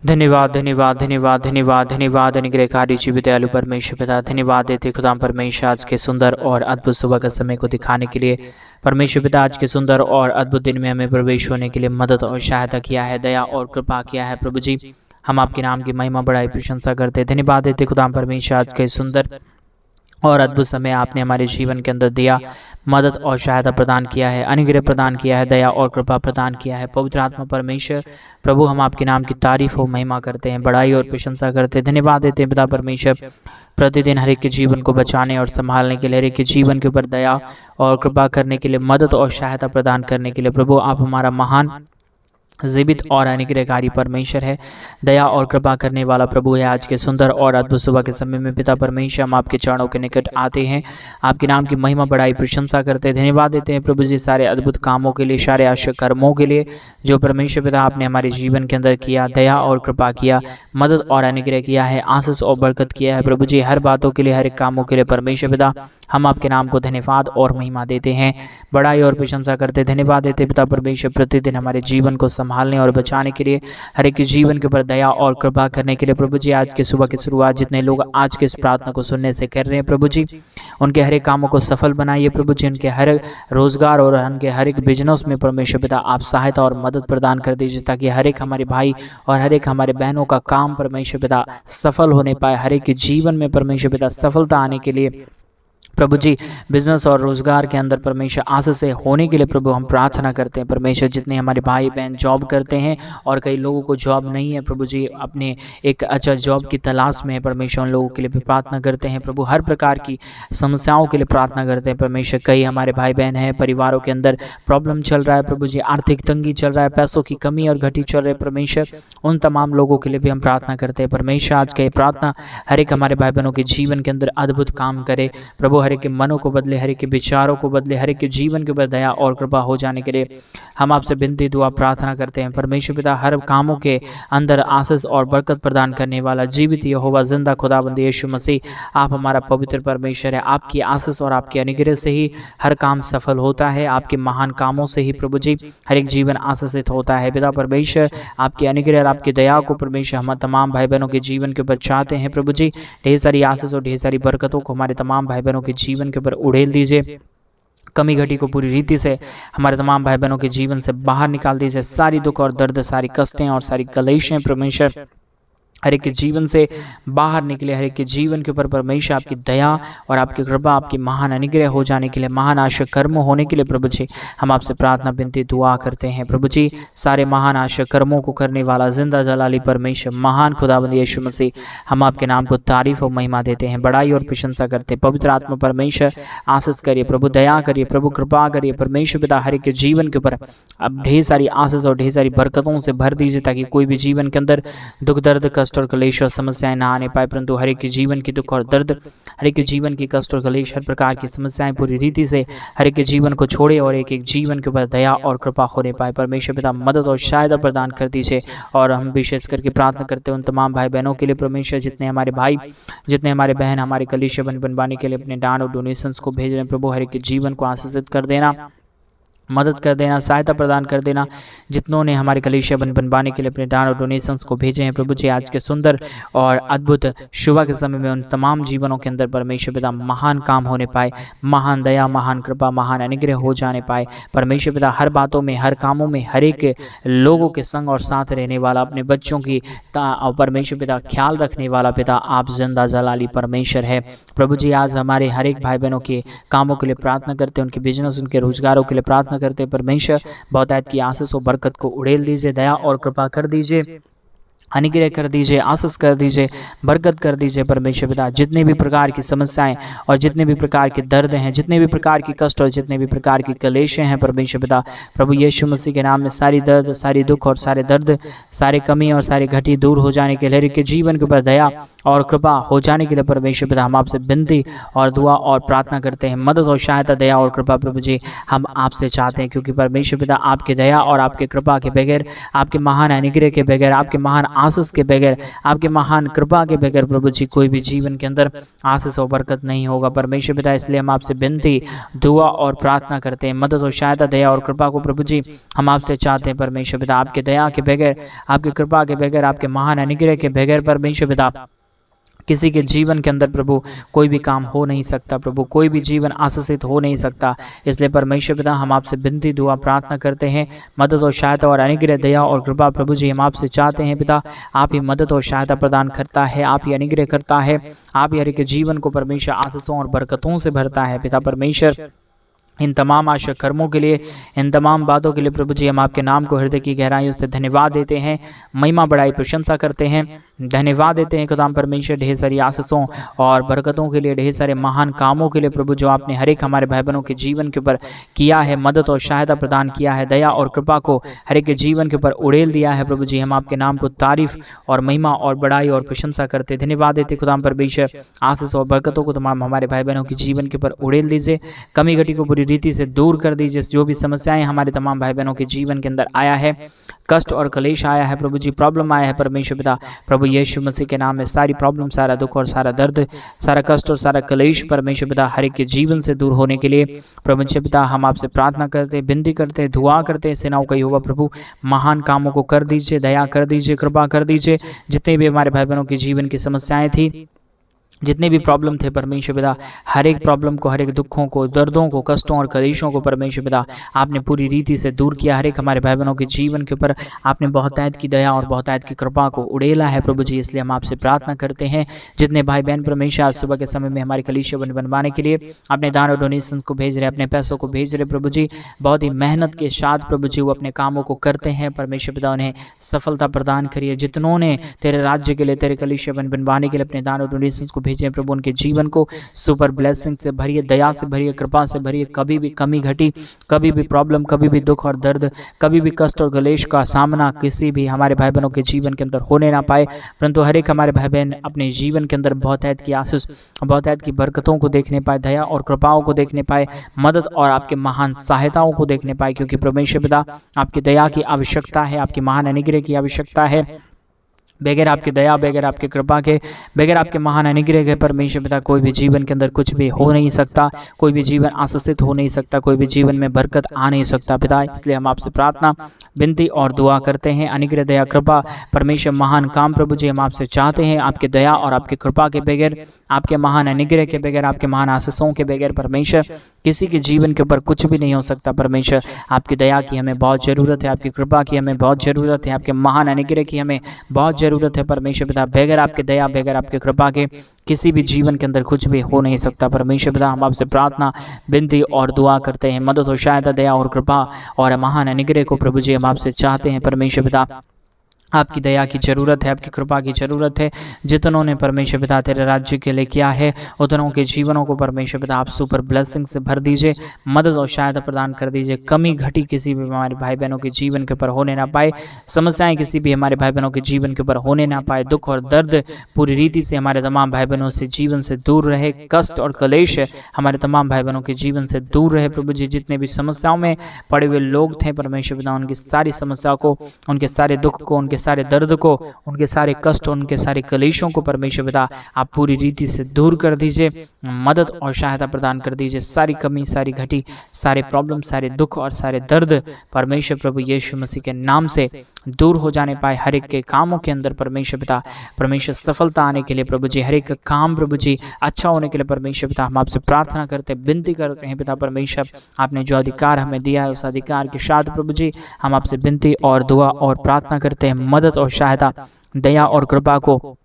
धन्यवाद धन्यवाद धन्यवाद धन्यवाद धन्यवाद अनुग्रहकारी जीवित दयालु परमेश्वर पिता, धन्यवाद देते खुदा परमेश्वर आज के सुंदर और अद्भुत सुबह का समय को दिखाने के लिए। परमेश्वर पिता आज के सुंदर और अद्भुत दिन में हमें प्रवेश होने के लिए मदद और सहायता किया है, दया और कृपा किया है। प्रभु जी, हम आपके नाम की महिमा बढ़ाई प्रशंसा करते, धन्यवाद देते खुदा परमेश्वर आज के सुंदर और अद्भुत समय आपने हमारे जीवन के अंदर दिया, मदद और सहायता प्रदान किया है, अनुग्रह प्रदान किया है, दया और कृपा प्रदान किया है। पवित्र आत्मा परमेश्वर प्रभु, हम आपके नाम की तारीफ और महिमा करते हैं, बड़ाई और प्रशंसा करते हैं, धन्यवाद देते हैं पिता परमेश्वर प्रतिदिन हर एक के जीवन को बचाने और संभालने के लिए, हर एक के जीवन के ऊपर दया और कृपा करने के लिए, मदद और सहायता प्रदान करने के लिए। प्रभु, आप हमारा महान जीवित और अनुग्रहकारी परमेश्वर है, दया और कृपा करने वाला प्रभु है। आज के सुंदर और अद्भुत सुबह के समय में पिता परमेश्वर हम आपके चरणों के निकट आते हैं, आपके नाम की महिमा बढ़ाई प्रशंसा करते हैं, धन्यवाद देते हैं प्रभु जी सारे अद्भुत कामों के लिए, सारे आश्चर्य कर्मों के लिए जो परमेश्वर पिता आपने हमारे जीवन के अंदर किया, दया और कृपा किया, मदद और अनुग्रह किया है, आशीष और बरकत किया है। प्रभु जी, हर बातों के लिए, हर एक कामों के लिए परमेश्वर पिता हम आपके नाम को धन्यवाद और महिमा देते हैं, बड़ाई और प्रशंसा करते, धन्यवाद देते पिता परमेश्वर प्रतिदिन हमारे जीवन को संभालने और बचाने के लिए, हर एक के जीवन के ऊपर दया और कृपा करने के लिए। प्रभु जी, आज के सुबह की शुरुआत जितने लोग आज के इस प्रार्थना को सुनने से कर रहे हैं, प्रभु जी उनके हर एक कामों को सफल बनाइए। प्रभु जी, उनके हर रोजगार और उनके हर एक बिजनेस में परमेश्वर पिता आप सहायता और मदद प्रदान कर दीजिए, ताकि हर एक हमारे भाई और हर एक हमारे बहनों का काम परमेश्वर पिता सफल होने पाए, हर एक के जीवन में परमेश्वर पिता सफलता आने के लिए। प्रभु जी, बिजनेस और रोजगार के अंदर परमेश्वर आशीष से होने के लिए प्रभु हम प्रार्थना करते हैं। परमेश्वर, जितने हमारे भाई बहन जॉब करते हैं और कई लोगों को जॉब नहीं है, प्रभु जी अपने एक अच्छा जॉब की तलाश में है, परमेश्वर उन लोगों के लिए भी प्रार्थना करते हैं। प्रभु, हर प्रकार की समस्याओं के लिए प्रार्थना करते हैं। परमेश्वर, कई हमारे भाई बहन हैं, परिवारों के अंदर प्रॉब्लम चल रहा है, प्रभु जी आर्थिक तंगी चल रहा है, पैसों की कमी और घटी चल रही है। परमेश्वर, उन तमाम लोगों के लिए भी हम प्रार्थना करते हैं। परमेश्वर, आज का ये प्रार्थना हर एक हमारे भाई बहनों के जीवन के अंदर अद्भुत काम करे। प्रभु, हर एक के मनों को बदले, हर एक के विचारों को बदले, हर एक के जीवन के ऊपर दया और कृपा हो जाने के लिए हम आपसे विनती दुआ प्रार्थना करते हैं। परमेश्वर पिता, हर कामों के अंदर आशीष और बरकत प्रदान करने वाला जीवित यहोवा जिंदा खुदाबंद यीशु मसीह, आप हमारा पवित्र परमेश्वर है। आपकी आशीष और आपके अनुग्रह से ही हर काम सफल होता है, आपके महान कामों से ही प्रभु जी हर एक जीवन आशीषित होता है। पिता परमेश्वर, आपके अनुग्रह और आपकी दया को परमेश्वर हम तमाम भाई बहनों के जीवन के ऊपर चाहते हैं। प्रभु जी, ढेर सारी आशीष और ढेर सारी बरकतों को हमारे तमाम भाई बहनों के जीवन के ऊपर उड़ेल दीजिए, कमी घटी को पूरी रीति से हमारे तमाम भाई बहनों के जीवन से बाहर निकाल दीजिए। सारी दुख और दर्द, सारी कष्टें और सारी कलेशें परमेश्वर हर एक के जीवन से बाहर निकले, हर एक के जीवन के ऊपर परमेश्वर आपकी दया और आपकी कृपा, आपकी महान अनुग्रह हो जाने के लिए, महान आश्चर्य कर्म होने के लिए प्रभु जी हम आपसे प्रार्थना विनती दुआ करते हैं। प्रभु जी, सारे महान आश्चर्य कर्मों को करने वाला जिंदा जलाली परमेश्वर महान खुदाबंद यीशु मसीह, हम आपके नाम को तारीफ और महिमा देते हैं, बड़ाई और प्रशंसा करते हैं। पवित्र आत्मा परमेश्वर आशीष करिए, प्रभु दया करिए, प्रभु कृपा करिए। परमेश्वर पिता, हर एक के जीवन के ऊपर अब ढेर सारी आशीष और ढेर सारी बरकतों से भर दीजिए, ताकि कोई भी जीवन के अंदर दुख दर्द कष्ट और कलेश और समस्याएं ना आने पाए, परंतु हर एक के जीवन की दुख और दर्द, हर एक के जीवन की कष्ट और कलेश, हर प्रकार की समस्याएं पूरी रीति से हर एक के जीवन को छोड़े और एक एक जीवन के ऊपर दया और कृपा होने पाए। परमेश्वर पिता, मदद और सहायता प्रदान कर दीजिए। और हम विशेष करके प्रार्थना करते हैं उन तमाम भाई बहनों के लिए परमेश्वर, जितने हमारे भाई, जितने हमारे बहन हमारे कलीसिया बनवाने के लिए अपने दान और डोनेशंस को भेज रहे हैं, प्रभु हर एक के जीवन को आशीषित कर देना, मदद कर देना, सहायता प्रदान कर देना। जितनों ने हमारे कलीसिया बनवाने के लिए अपने दान और डोनेशंस को भेजे हैं, प्रभु जी आज के सुंदर और अद्भुत सुबह के समय में उन तमाम जीवनों के अंदर परमेश्वर पिता महान काम होने पाए, महान दया, महान कृपा, महान अनुग्रह हो जाने पाए। परमेश्वर पिता, हर बातों में, हर कामों में, हर एक लोगों के संग और साथ रहने वाला, अपने बच्चों की परमेश्वर पिता ख्याल रखने वाला पिता आप जिंदा जलाली परमेश्वर है। प्रभु जी, आज हमारे हर एक भाई बहनों के कामों के लिए प्रार्थना करते हैं, उनके बिजनेस, उनके रोजगारों के लिए प्रार्थना करते हैं। परमेश्वर, बहुतायत की आशीष और बरकत को उड़ेल दीजिए, दया और कृपा कर दीजिए, अनुग्रह कर दीजिए, आशीष कर दीजिए, बरकत कर दीजिए। परमेश्वर पिता, जितने भी प्रकार की समस्याएं और जितने भी प्रकार के दर्द हैं, जितने भी प्रकार की कष्ट और जितने भी प्रकार की कलेशें हैं परमेश्वर पिता, प्रभु यीशु मसीह के नाम में सारी दर्द, सारी दुख और सारे दर्द, सारे कमी और सारी घटी दूर हो जाने के लिए, के जीवन के ऊपर दया और कृपा हो जाने के लिए परमेश्वर पिता हम आपसे विनती और दुआ और प्रार्थना करते हैं। मदद और सहायता, दया और कृपा प्रभु जी हम आपसे चाहते हैं, क्योंकि परमेश्वर पिता आपके दया और आपके कृपा के बगैर, आपके महान अनुग्रह के बगैर, आपके महान आशीष के बगैर, आपके महान कृपा के बगैर प्रभु जी कोई भी जीवन के अंदर आशीष और बरकत नहीं होगा परमेश्वर पिता। इसलिए हम आपसे विनती, दुआ और प्रार्थना करते हैं, मदद और सहायता, दया और कृपा को प्रभु जी हम आपसे चाहते हैं परमेश्वर पिता। आपके दया के बगैर, आपकी कृपा के बगैर, आपके महान अनुग्रह के बगैर परमेश्वर पिता किसी के जीवन के अंदर प्रभु कोई भी काम हो नहीं सकता प्रभु, कोई भी जीवन आशीषित हो नहीं सकता। इसलिए परमेश्वर पिता हम आपसे विनती, दुआ, प्रार्थना करते हैं, मदद और सहायता और अनुग्रह, दया और कृपा प्रभु जी हम आपसे चाहते हैं पिता। आप ही मदद और सहायता प्रदान करता है, आप ही अनुग्रह करता है, आप ही हर एक जीवन को परमेश्वर आशीषों और बरकतों से भरता है पिता परमेश्वर। इन तमाम आशा कर्मों के लिए, इन तमाम बातों के लिए प्रभु जी हम आपके नाम को हृदय की गहराइयों से धन्यवाद देते हैं, महिमा बढ़ाई प्रशंसा करते हैं, धन्यवाद देते हैं खुदाम परमेश्वर ढेर सारी आशीषों और बरकतों के लिए, ढेर सारे महान कामों के लिए प्रभु जो आपने हर एक हमारे भाई बहनों के जीवन के ऊपर किया है, मदद और सहायता प्रदान किया है, दया और कृपा को हर एक के जीवन के ऊपर उड़ेल दिया है प्रभु जी। हम आपके नाम को तारीफ और महिमा और बड़ाई और प्रशंसा करते, धन्यवाद देते खुदाम परमेश्वर। आशीष और बरकतों को तमाम हमारे भाई बहनों के जीवन के ऊपर उड़ेल दीजिए, कमी घटी को पूरी रीति से दूर कर दीजिए। जो भी समस्याएं हमारे तमाम भाई बहनों के जीवन के अंदर आया है, कष्ट और कलेश आया है प्रभु जी, प्रॉब्लम आया है परमेश्वर पिता, प्रभु यीशु मसीह के नाम में सारी प्रॉब्लम, सारा दुख और सारा दर्द, सारा कष्ट और सारा कलेश परमेश्वर पिता हर एक के जीवन से दूर होने के लिए परमेश्वर पिता हम आपसे प्रार्थना करते, विनती करते, दुआ करते। सेनाओं का यहोवा प्रभु महान कामों को कर दीजिए, दया कर दीजिए, कृपा कर दीजिए। जितने भी हमारे भाई बहनों के जीवन की समस्याएं थी, जितने भी प्रॉब्लम थे परमेश्वर पिता, हर एक प्रॉब्लम को, हर एक दुखों को, दर्दों को, कष्टों और कलेशों को परमेश्वर पिता आपने पूरी रीति से दूर किया। हर एक हमारे भाई बहनों के जीवन के ऊपर आपने बहुतायत की दया और बहुतायत की कृपा को उड़ेला है प्रभु जी। इसलिए हम आपसे प्रार्थना करते हैं, जितने भाई बहन परमेश्वर आज सुबह के समय में हमारे कलीसिया बनवाने के लिए अपने दान और डोनेशन को भेज रहे, अपने पैसों को भेज रहे प्रभु जी, बहुत ही मेहनत के साथ प्रभु जी वो अपने कामों को करते हैं परमेश्वर पिता, उन्हें सफलता प्रदान करिए। जितनों ने तेरे राज्य के लिए, तेरे कलीसिया बनवाने के लिए अपने दान और डोनेशन को भेजे प्रभु, उनके जीवन को सुपर ब्लेसिंग से भरिए, दया से भरिए, कृपा से भरिए। कभी भी कमी घटी, कभी भी प्रॉब्लम, कभी भी दुख और दर्द, कभी भी कष्ट और कलेश का सामना किसी भी हमारे भाई बहनों के जीवन के अंदर होने ना पाए, परंतु हर एक हमारे भाई बहन अपने जीवन के अंदर बहुतायत की आशीष, बहुतायत की बरकतों को देखने पाए, दया और कृपाओं को देखने पाए, मदद और आपके महान सहायताओं को देखने पाए। क्योंकि परमेश्वर पिता आपकी दया की आवश्यकता है, आपकी महान अनुग्रह की आवश्यकता है। बगैर आपकी दया, बगैर आपकी कृपा के, बगैर आपके महान अनुग्रह के परमेश्वर पिता कोई भी जीवन के अंदर कुछ भी हो नहीं सकता, कोई भी जीवन आशीषित हो नहीं सकता, कोई भी जीवन में बरकत आ नहीं सकता पिता। इसलिए हम आपसे प्रार्थना, विनती और दुआ करते हैं, अनुग्रह, दया, कृपा परमेश्वर महान काम प्रभु जी हम आपसे चाहते हैं। आपके दया और आपकी कृपा के बगैर, आपके महान अनुग्रह के बगैर, आपके महान आशीषों के बगैर परमेश्वर किसी के जीवन के ऊपर कुछ भी नहीं हो सकता परमेश्वर। आपकी दया की हमें बहुत ज़रूरत है, आपकी कृपा की हमें बहुत ज़रूरत है, आपके महान अनुग्रह की हमें बहुत ज़रूरत है परमेश्वर पिता। बगैर आपके दया, बगैर आपके कृपा के किसी भी जीवन के अंदर कुछ भी हो नहीं सकता परमेश्वर पिता। हम आपसे प्रार्थना, विनती और दुआ करते हैं, मदद और सहायता, दया और कृपा और महान अनुग्रह को प्रभु जी हम आपसे चाहते हैं परमेश्वर पिता। आपकी दया की ज़रूरत है, आपकी कृपा की ज़रूरत है। जितनों ने परमेश्वर पिता तेरे राज्य के लिए किया है, उतनों के जीवनों को परमेश्वर पिता आप सुपर ब्लेसिंग से भर दीजिए, मदद और सहायता प्रदान कर दीजिए। कमी घटी किसी भी हमारे भाई बहनों के जीवन के ऊपर होने ना पाए, समस्याएं किसी भी हमारे भाई बहनों के जीवन के ऊपर होने ना पाए, दुख और दर्द पूरी रीति से हमारे तमाम भाई बहनों से जीवन से दूर रहे, कष्ट और कलेश हमारे तमाम भाई बहनों के जीवन से दूर रहे प्रभु जी। जितने भी समस्याओं में पड़े हुए लोग थे परमेश्वर पिता, उनकी सारी समस्याओं को, उनके सारे दुख को, उनके सारे दर्द को, उनके सारे कष्ट, उनके सारे कलेशों को परमेश्वर पिता आप पूरी रीति से दूर कर दीजिए, मदद और सहायता प्रदान कर दीजिए। सारी कमी, सारी घटी, सारे प्रॉब्लम, सारे दुख और सारे दर्द परमेश्वर प्रभु यीशु मसीह के नाम से दूर हो जाने पाए। हर एक के कामों के अंदर परमेश्वर पिता, परमेश्वर सफलता आने के लिए प्रभु जी, हर एक काम प्रभु जी अच्छा होने के लिए परमेश्वर पिता हम आपसे प्रार्थना करते, विनती करते हैं पिता परमेश्वर। आपने जो अधिकार हमें दिया है उस अधिकार के साथ प्रभु जी हम आपसे विनती और दुआ और प्रार्थना करते हैं, मदद और सहायता, दया और कृपा को,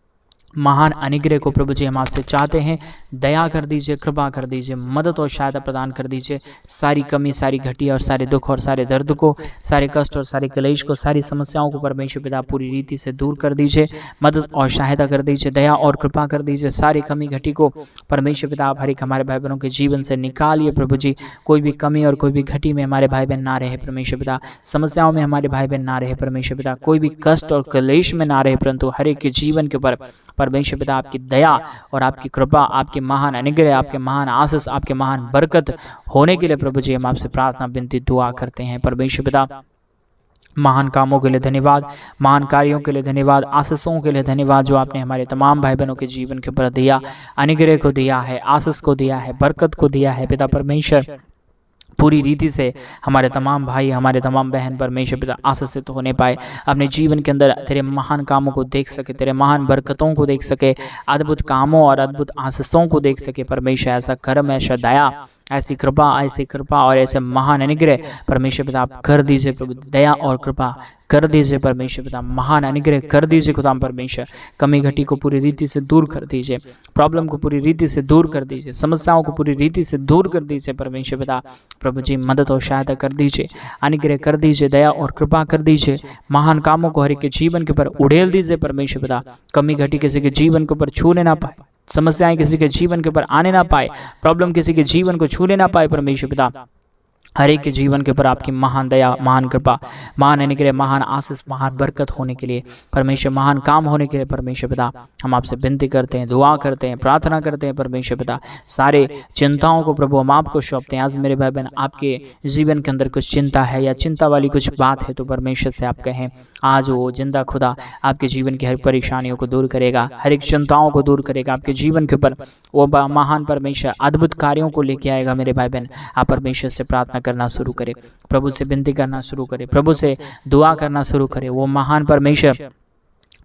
महान अनुग्रह को प्रभु जी हम आपसे चाहते हैं। दया कर दीजिए, कृपा कर दीजिए, मदद और सहायता प्रदान कर दीजिए। सारी कमी, सारी घटी और सारे दुख और सारे दर्द को, सारे कष्ट और सारे कलेश को, सारी समस्याओं को परमेश्वर पिता पूरी रीति से दूर कर दीजिए, मदद और सहायता कर दीजिए, दया और कृपा कर दीजिए। सारी कमी घटी को परमेश्वर पिता आप हर एक हमारे भाई बहनों के जीवन से निकालिए प्रभु जी। कोई भी कमी और कोई भी घटी में हमारे भाई बहन ना रहे परमेश्वर पिता, समस्याओं में हमारे भाई बहन ना रहे परमेश्वर पिता, कोई भी कष्ट और कलेश में ना रहे, परंतु हर एक के जीवन के ऊपर परमेश्वर पिता आपकी दया और आपकी कृपा, आपके महान अनुग्रह, आपके महान आशीष, आपके महान बरकत होने के लिए प्रभु जी हम आपसे प्रार्थना, विनती, दुआ करते हैं परमेश्वर पिता। महान कामों के लिए धन्यवाद, महान कार्यों के लिए धन्यवाद, आशीषों के लिए धन्यवाद जो आपने हमारे तमाम भाई बहनों के जीवन के ऊपर दिया, अनुग्रह को दिया है, आशीष को दिया है, बरकत को दिया है। पिता परमेश्वर, पूरी रीति से हमारे तमाम भाई, हमारे तमाम बहन परमेश्वर पिता आशीषित होने पाए, अपने जीवन के अंदर तेरे महान कामों को देख सके, तेरे महान बरकतों को देख सके, अद्भुत कामों और अद्भुत आशीषों को देख सके। परमेश्वर ऐसा कर्म, ऐसा दया, ऐसी कृपा और ऐसे महान अनुग्रह परमेश्वर पिता आप कर दीजिए प्रभु। दया और कृपा कर दीजिए परमेश्वर पिता, महान अनुग्रह कर दीजिए खुदा परमेश्वर। कमी घटी को पूरी रीति से दूर कर दीजिए, प्रॉब्लम को पूरी रीति से दूर कर दीजिए, समस्याओं को पूरी रीति से दूर कर दीजिए परमेश्वर पिता। प्रभु जी मदद और सहायता कर दीजिए, अनुग्रह कर दीजिए, दया और कृपा कर दीजिए, महान कामों को हर एक के जीवन के ऊपर उड़ेल दीजिए परमेश्वर पिता। कमी घटी किसी के जीवन के ऊपर छूने ना पाए, समस्याएं किसी के जीवन के ऊपर आने ना पाए, प्रॉब्लम किसी के जीवन को छूने ना पाए परमेश्वर पिता। हर एक के जीवन के ऊपर आपकी महान दया, महान कृपा, महान अनुग्रह, महान आशीष, महान बरकत होने के लिए परमेश्वर, महान काम होने के लिए परमेश्वर पिता हम आपसे विनती करते हैं, दुआ करते हैं, प्रार्थना करते हैं परमेश्वर पिता। सारे चिंताओं को प्रभु हम आपको सौंपते हैं। आज मेरे भाई बहन आपके जीवन के अंदर कुछ चिंता है या चिंता वाली कुछ बात है तो परमेश्वर से आप कहें, आज वो जिंदा खुदा आपके जीवन की हर परेशानियों को दूर करेगा, हर एक चिंताओं को दूर करेगा, आपके जीवन के ऊपर वो महान परमेश्वर अद्भुत कार्यों को लेके आएगा। मेरे भाई बहन आप परमेश्वर से प्रार्थना करना शुरू करें, प्रभु से विनती करना शुरू करें, प्रभु से दुआ करना शुरू करें। वो महान परमेश्वर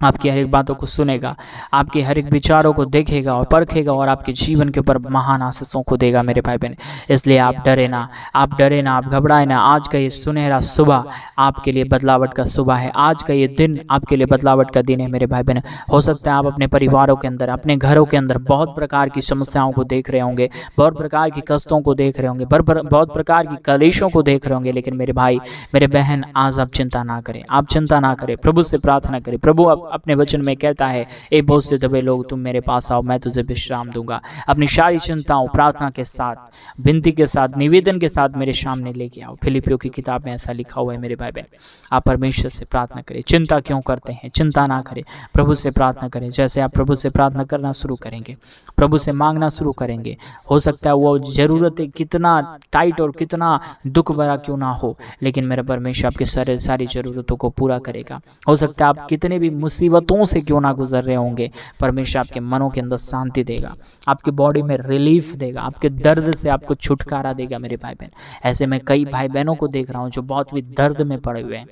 आपकी हर एक बातों को सुनेगा, आपके हर एक विचारों को देखेगा और परखेगा और आपके जीवन के ऊपर महान आशीषों को देगा मेरे भाई बहन। इसलिए आप डरे ना, आप डरे ना, आप घबराए ना। आज का ये सुनहरा सुबह आपके लिए बदलावट का सुबह है, आज का ये दिन आपके लिए बदलावट का दिन है मेरे भाई बहन। हो सकता है आप अपने परिवारों के अंदर, अपने घरों के अंदर बहुत प्रकार की समस्याओं को देख रहे होंगे, बहुत प्रकार की कष्टों को देख रहे होंगे, बहुत प्रकार की कलेशों को देख रहे होंगे, लेकिन मेरे भाई मेरे बहन आज आप चिंता ना करें, आप चिंता ना करें, प्रभु से प्रार्थना करें। प्रभु अपने वचन में कहता है, ए बहुत से दबे लोग तुम मेरे पास आओ, मैं तुझे विश्राम दूंगा। अपनी सारी चिंताओं प्रार्थना के साथ, विनती के साथ, निवेदन के साथ मेरे सामने लेके आओ। फिलिपियों की किताब में ऐसा लिखा हुआ है मेरे भाई बहन। आप परमेश्वर से प्रार्थना करें। चिंता क्यों करते हैं? चिंता ना करें, प्रभु से प्रार्थना करें। जैसे आप प्रभु से प्रार्थना करना शुरू करेंगे, प्रभु से मांगना शुरू करेंगे, हो सकता है वो जरूरतें कितना टाइट और कितना दुख भरा क्यों ना हो, लेकिन मेरा परमेश्वर आपकी सारी जरूरतों को पूरा करेगा। हो सकता है आप कितने भी मुसीबतों से क्यों ना गुजर रहे होंगे, परमेश्वर आपके मनों के अंदर शांति देगा, आपकी बॉडी में रिलीफ देगा, आपके दर्द से आपको छुटकारा देगा मेरे भाई बहन। ऐसे में कई भाई बहनों को देख रहा हूँ जो बहुत ही दर्द में पड़े हुए हैं,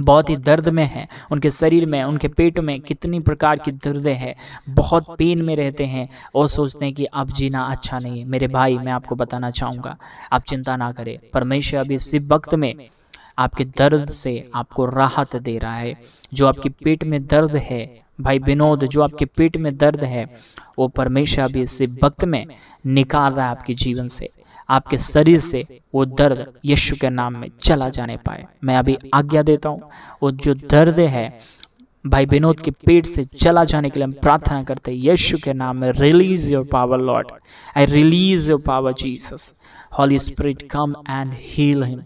बहुत ही दर्द में है, उनके शरीर में, उनके पेट में कितनी प्रकार की दर्द है, बहुत पेन में रहते हैं और सोचते हैं कि अब जीना अच्छा नहीं है। मेरे भाई मैं आपको बताना चाहूँगा, आप चिंता ना करें, परमेश्वर अभी इसी वक्त में आपके दर्द से आपको राहत दे रहा है। जो आपके पेट में दर्द है भाई विनोद, जो आपके पेट में दर्द है वो परमेश्वर अभी इसी वक्त में निकाल रहा है आपके जीवन से, आपके शरीर से वो दर्द यीशु के नाम में चला जाने पाए। मैं अभी आज्ञा देता हूँ, वो जो दर्द है भाई विनोद के पेट से चला जाने के लिए हम प्रार्थना करते हैं यीशु के नाम में। Release your power Lord, I release your power Jesus. Holy Spirit come and heal him,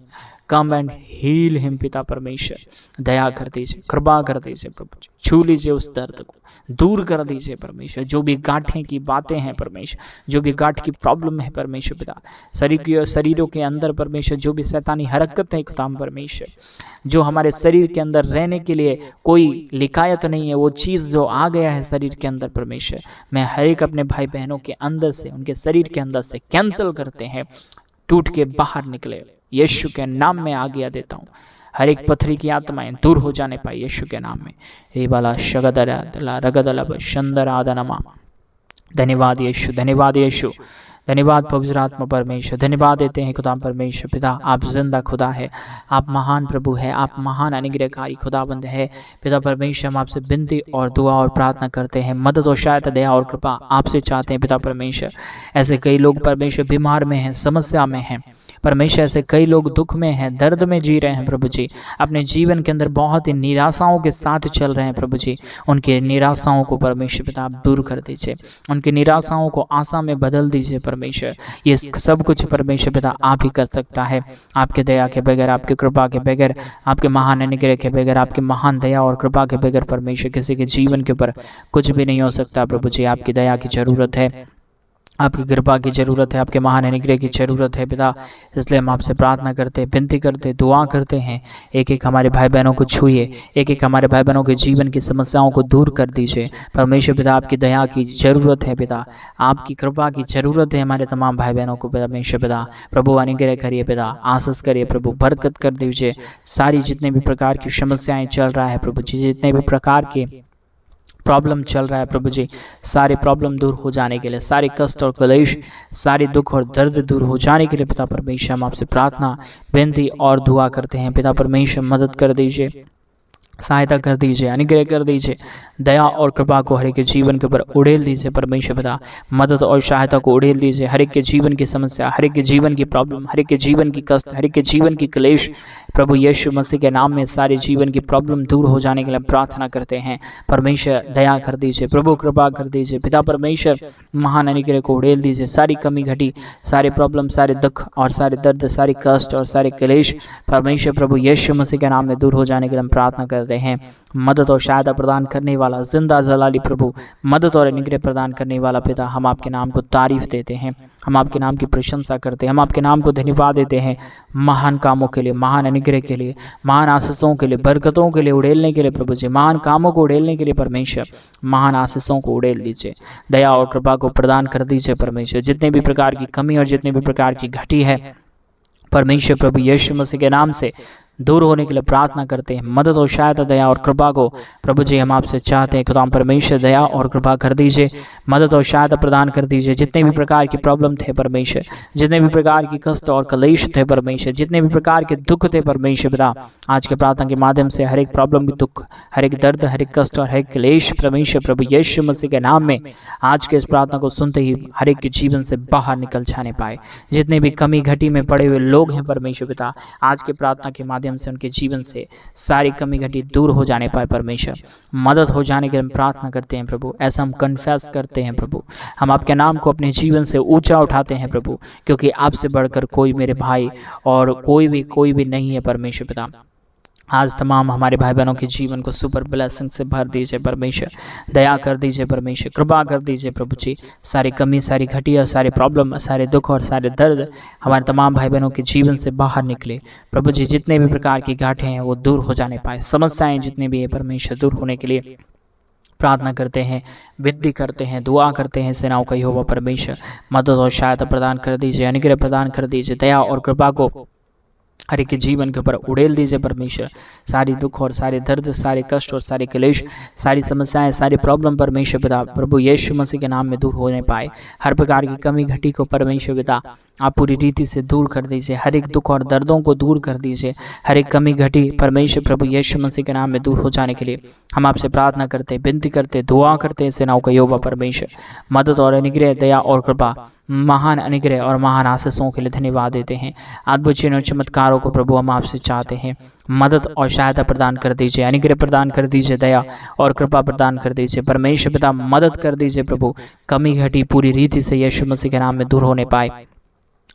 come and heal him. पिता परमेश्वर दया कर दीजिए, कृपा कर दीजिए प्रभु, छू लीजिए उस दर्द को, दूर कर दीजिए परमेश्वर। जो भी गांठें की बातें हैं परमेश्वर, जो भी गांठ की प्रॉब्लम है परमेश्वर पिता, शरीरों के अंदर परमेश्वर जो भी शैतानी हरकत है खुदा परमेश्वर, जो हमारे शरीर के अंदर रहने के लिए कोई लिकायत नहीं है, वो चीज़ जो आ गया है शरीर के अंदर परमेश्वर, मैं हर एक अपने भाई बहनों के अंदर से, उनके शरीर के अंदर से कैंसिल करते हैं, टूट के बाहर निकले यीशु के नाम में आज्ञा देता हूँ। हर एक पथरी की आत्माएं दूर हो जाने पाए यीशु के नाम में। रेबाला शगदला रगदला शंदरादनमा। धन्यवाद यीशु, धन्यवाद यीशु, धन्यवाद पवित्र आत्मा परमेश्वर। धन्यवाद देते हैं खुदा परमेश्वर पिता, आप जिंदा खुदा है, आप महान प्रभु है, आप महान अनुग्रहकारी खुदाबंद है पिता परमेश्वर। हम आपसे विनती और दुआ और प्रार्थना करते हैं, मदद और सहायता, दया और कृपा आपसे चाहते हैं पिता परमेश्वर। ऐसे कई लोग परमेश्वर बीमार में हैं, समस्या में हैं परमेश्वर, ऐसे कई लोग दुख में हैं, दर्द में जी रहे हैं प्रभु जी, अपने जीवन के अंदर बहुत ही निराशाओं के साथ चल रहे हैं प्रभु जी। उनके निराशाओं को परमेश्वर पिता आप दूर कर दीजिए, उनकी निराशाओं को आशा में बदल दीजिए परमेश्वर। ये सब कुछ परमेश्वर पिता आप ही कर सकता है। आपके दया के बगैर, आपकी कृपा के बगैर, आपके महान अनुग्रह के बगैर, आपके महान दया और कृपा के बगैर परमेश्वर किसी के जीवन के ऊपर कुछ भी नहीं हो सकता प्रभु जी। आपकी दया की जरूरत है, आपकी कृपा की ज़रूरत है, आपके महान अनुग्रह की ज़रूरत है पिता। इसलिए हम आपसे प्रार्थना करते हैं, विनती करते हैं, दुआ करते हैं, एक एक हमारे भाई बहनों को छूइए, एक एक हमारे भाई बहनों के जीवन की समस्याओं को दूर कर दीजिए। परमेश्वर पिता, आपकी दया की ज़रूरत है पिता, आपकी कृपा की ज़रूरत है हमारे तमाम भाई बहनों को परमेश्वर पिता। प्रभु अनुग्रह करिए पिता, आशीष करिए प्रभु, बरकत कर दीजिए। सारी जितने भी प्रकार की समस्याएँ चल रहा है प्रभु जी, जितने भी प्रकार के प्रॉब्लम चल रहा है प्रभु जी, सारे प्रॉब्लम दूर हो जाने के लिए, सारे कष्ट और क्लेश, सारे दुख और दर्द दूर हो जाने के लिए पिता परमेश्वर हम आपसे प्रार्थना, विनती और दुआ करते हैं। पिता परमेश्वर मदद कर दीजिए, सहायता कर दीजिए, अनुग्रह कर दीजिए, दया और कृपा को हर एक के जीवन के ऊपर उड़ेल दीजिए परमेश्वर पिता। मदद और सहायता को उड़ेल दीजिए, हर एक के जीवन की समस्या, हर एक के जीवन की प्रॉब्लम, हर एक के जीवन की कष्ट, हर एक के जीवन की क्लेश प्रभु यीशु मसीह के नाम में सारे जीवन की प्रॉब्लम दूर हो जाने के लिए प्रार्थना करते हैं। परमेश्वर दया कर दीजिए, प्रभु कृपा कर दीजिए पिता परमेश्वर, महान अनुग्रह को उड़ेल दीजिए। सारी कमी घटी, सारे प्रॉब्लम, सारे दुख और सारे दर्द, सारे कष्ट और सारे क्लेश परमेश्वर प्रभु यीशु मसीह के नाम में दूर हो जाने के लिए हम प्रार्थना करते हैं। मदद और सहायता प्रदान करने वाला जिंदा जलाली प्रभु, मदद और अनुग्रह प्रदान करने वाला पिता, हम आपके नाम को तारीफ देते हैं, हम आपके नाम की प्रशंसा करते हैं, हम आपके नाम को धन्यवाद देते हैं महान कामों के लिए, महान अनुग्रह के लिए, महान आशीषों के लिए, बरकतों के लिए उड़ेलने के लिए प्रभु जी, महान कामों को उड़ेलने के लिए परमेश्वर महान आशीषों को उड़ेल दीजिए, दया और कृपा को प्रदान कर दीजिए परमेश्वर। जितने भी प्रकार की कमी और जितने भी प्रकार की घटी है परमेश्वर प्रभु यीशु मसीह के नाम से दूर होने के लिए प्रार्थना करते हैं। मदद और सहायता, दया और कृपा को प्रभु जी हम आपसे चाहते हैं। खुदा परमेश्वर दया और कृपा कर दीजिए, मदद और सहायता प्रदान कर दीजिए। जितने भी प्रकार की प्रॉब्लम थे परमेश्वर, जितने भी प्रकार की कष्ट और कलेश थे परमेश्वर, जितने भी प्रकार के दुख थे परमेश्वर पिता, आज के प्रार्थना के माध्यम से हर एक प्रॉब्लम की दुख, हर एक दर्द, हर एक कष्ट और हर एक क्लेश परमेश्वर प्रभु यीशु मसीह के नाम में आज के इस प्रार्थना को सुनते ही हर एक के जीवन से बाहर निकल जाने पाए। जितने भी कमी घटी में पड़े हुए लोग हैं परमेश्वर पिता, आज के प्रार्थना के माध्यम से उनके जीवन से सारी कमी घटी दूर हो जाने पाए परमेश्वर, मदद हो जाने के लिए हम प्रार्थना करते हैं प्रभु। ऐसा हम कन्फेस करते हैं प्रभु, हम आपके नाम को अपने जीवन से ऊंचा उठाते हैं प्रभु, क्योंकि आपसे बढ़कर कोई मेरे भाई और कोई भी नहीं है परमेश्वर पिता। आज तमाम हमारे भाई बहनों के जीवन को सुपर ब्लेसिंग से भर दीजिए परमेश्वर, दया कर दीजिए परमेश्वर, कृपा कर दीजिए प्रभु जी। सारी कमी, सारी घटी और सारे प्रॉब्लम, सारे दुख और सारे दर्द हमारे तमाम भाई बहनों के जीवन से बाहर निकले प्रभु जी। जितने भी प्रकार की गांठें हैं वो दूर हो जाने पाए, समस्याएं जितनी भी है परमेश्वर दूर होने के लिए प्रार्थना करते हैं, विनती करते हैं, दुआ करते हैं। सेनाओं का यहोवा परमेश्वर मदद और सहायता प्रदान कर दीजिए, अनुग्रह प्रदान कर दीजिए, दया और कृपा को हर एक के जीवन के ऊपर उड़ेल दीजिए परमेश्वर। सारी दुख और सारे दर्द, सारे कष्ट और सारे क्लेश, सारी समस्याएं, सारे प्रॉब्लम परमेश्वर पिता प्रभु यीशु मसीह के नाम में दूर होने पाए। हर प्रकार की कमी घटी को परमेश्वर पिता आप पूरी रीति से दूर कर दीजिए, हर एक दुख और दर्दों को दूर कर दीजिए। हर एक कमी घटी परमेश्वर प्रभु यीशु मसीह के नाम में दूर हो जाने के लिए हम आपसे प्रार्थना करते, विनती करते, दुआ करते हैं। सेनाओं का यहोवा परमेश्वर मदद और अनुग्रह, दया और कृपा, महान अनुग्रह और महान आशीषों के लिए धन्यवाद देते हैं। अद्भुत चिन्ह और चमत्कारों को प्रभु हम आपसे चाहते हैं, मदद और सहायता प्रदान कर दीजिए, अनुग्रह प्रदान कर दीजिए, दया और कृपा प्रदान कर दीजिए परमेश्वर पिता। मदद कर दीजिए प्रभु, कमी घटी पूरी रीति से यीशु मसीह के नाम में दूर होने पाए।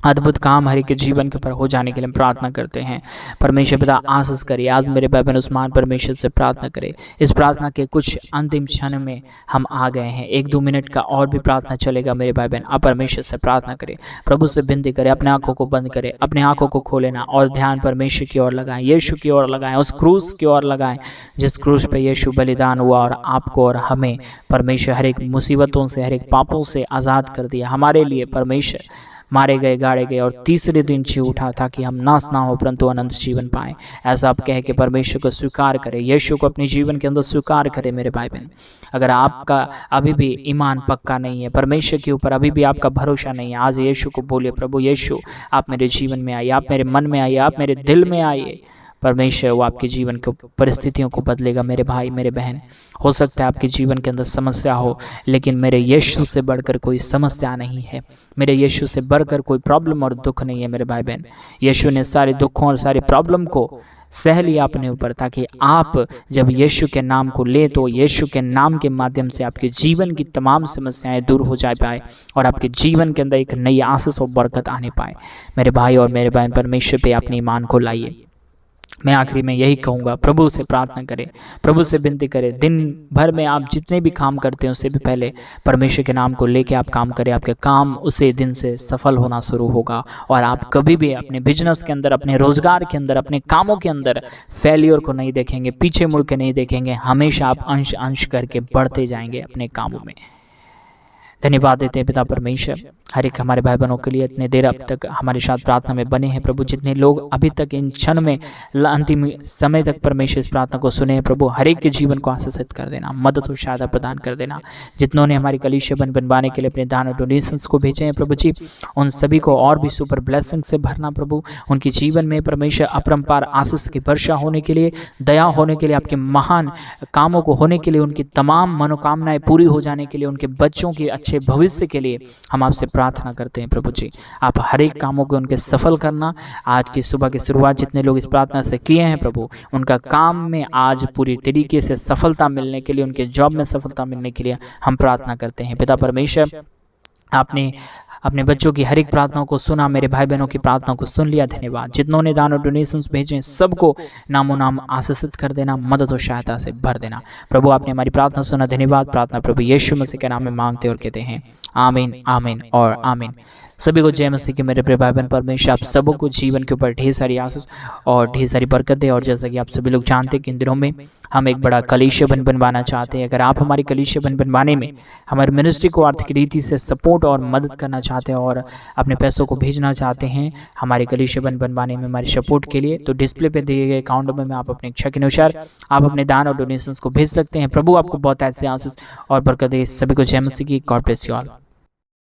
अद्भुत काम हर एक के जीवन के ऊपर हो जाने के लिए हम प्रार्थना करते हैं परमेश्वर पिता। आशीष करिए। आज मेरे भाई बहन उस्मान परमेश्वर से प्रार्थना करें। इस प्रार्थना के कुछ अंतिम क्षण में हम आ गए हैं, 1-2 मिनट का और भी प्रार्थना चलेगा मेरे भाई बहन। आप परमेश्वर से प्रार्थना करें, प्रभु से विनती करें, अपने आंखों को बंद करें, अपने आंखों को खोले ना और ध्यान परमेश्वर की ओर लगाएं, यीशु की ओर लगाएं, उस क्रूस की ओर लगाएं जिस क्रूस पे यीशु बलिदान हुआ और आपको और हमें परमेश्वर हर एक मुसीबतों से, हर एक पापों से आज़ाद कर दिया। हमारे लिए परमेश्वर मारे गए, गाड़े गए और तीसरे दिन जी उठा ताकि हम नाश ना हो परंतु अनंत जीवन पाएं। ऐसा आप कह के परमेश्वर को स्वीकार करें, यीशु को अपने जीवन के अंदर स्वीकार करें मेरे भाई बहन। अगर आपका अभी भी ईमान पक्का नहीं है, परमेश्वर के ऊपर अभी भी आपका भरोसा नहीं है, आज यीशु को बोलिए, प्रभु यीशु आप मेरे जीवन में आइए, आप मेरे मन में आइए, आप मेरे दिल में आइए। परमेश्वर वो आपके जीवन के परिस्थितियों को बदलेगा मेरे भाई मेरे बहन। हो सकता है आपके जीवन के अंदर समस्या हो, लेकिन मेरे यीशु से बढ़कर कोई समस्या नहीं है, मेरे यीशु से बढ़कर कोई प्रॉब्लम और दुख नहीं है मेरे भाई बहन। यीशु ने सारे दुखों और सारे प्रॉब्लम को सह लिया अपने ऊपर, ताकि आप जब यीशु के नाम को ले तो यीशु के नाम के माध्यम से आपके जीवन की तमाम समस्याएं दूर हो जा पाए और आपके जीवन के अंदर एक नई आशीष और बरकत आने पाए। मेरे भाई और मेरे बहन, परमेश्वर पे अपने ईमान को लाइए, मैं आखिरी में यही कहूँगा, प्रभु से प्रार्थना करें, प्रभु से विनती करें। दिन भर में आप जितने भी काम करते हैं उससे भी पहले परमेश्वर के नाम को लेके आप काम करें। आपके काम उसी दिन से सफल होना शुरू होगा और आप कभी भी अपने बिजनेस के अंदर, अपने रोजगार के अंदर, अपने कामों के अंदर फेलियर को नहीं देखेंगे, पीछे मुड़ के नहीं देखेंगे। हमेशा आप अंश अंश करके बढ़ते जाएंगे अपने कामों में। धन्यवाद देते हैं पिता परमेश्वर हर एक हमारे भाई बहनों के लिए, इतने देर अब तक हमारे साथ प्रार्थना में बने हैं प्रभु। जितने लोग अभी तक इन क्षण में अंतिम समय तक परमेश्वर इस प्रार्थना को सुने हैं प्रभु, हर एक के जीवन को आशीषित कर देना, मदद और सहायता प्रदान कर देना। जितनों ने हमारी कलीसिया बनवाने के लिए अपने दान और डोनेशंस को भेजे हैं प्रभु जी, उन सभी को और भी सुपर ब्लेसिंग से भरना प्रभु। उनके जीवन में परमेश्वर अपरंपार आशीष की वर्षा होने के लिए, दया होने के लिए, आपके महान कामों को होने के लिए, उनकी तमाम मनोकामनाएं पूरी हो जाने के लिए, उनके बच्चों के अच्छे भविष्य के लिए हम आपसे प्रार्थना करते हैं प्रभु जी। आप हर एक कामों को उनके सफल करना। आज की सुबह की शुरुआत जितने लोग इस प्रार्थना से किए हैं प्रभु, उनका काम में आज पूरी तरीके से सफलता मिलने के लिए, उनके जॉब में सफलता मिलने के लिए हम प्रार्थना करते हैं। पिता परमेश्वर, आपने अपने बच्चों की हर एक प्रार्थनाओं को सुना, मेरे भाई बहनों की प्रार्थनाओं को सुन लिया। धन्यवाद। जितनों ने दान और डोनेशंस भेजे सबको नामो नाम आशीषित कर देना, मदद और सहायता से भर देना प्रभु। आपने हमारी प्रार्थना सुना, धन्यवाद। प्रार्थना प्रभु यीशु मसीह के नाम में मांगते और कहते हैं आमीन, आमीन और आमीन। सभी को जय मसीह के मेरे प्रिय भाई बहन। परमेश्वर आप सबों को जीवन के ऊपर ढेर सारी आशीष और ढेर सारी बरकत दे। और जैसा कि आप सभी लोग जानते हैं कि इन दिनों में हम एक बड़ा कलीसिया बनवाना चाहते हैं। अगर आप हमारी कलीसिया बनवाने में हमारे मिनिस्ट्री को आर्थिक रीति से सपोर्ट और मदद करना चाहते हैं और अपने पैसों को भेजना चाहते हैं हमारे कलीसिया बनवाने में हमारी सपोर्ट के लिए, तो डिस्प्ले पे दिए गए अकाउंट में आप अपने इच्छा के अनुसार आप अपने दान और डोनेशंस को भेज सकते हैं। प्रभु आपको बहुत ऐसे आशीष और बरकत दे। सभी को जय मसीह की। God bless you all.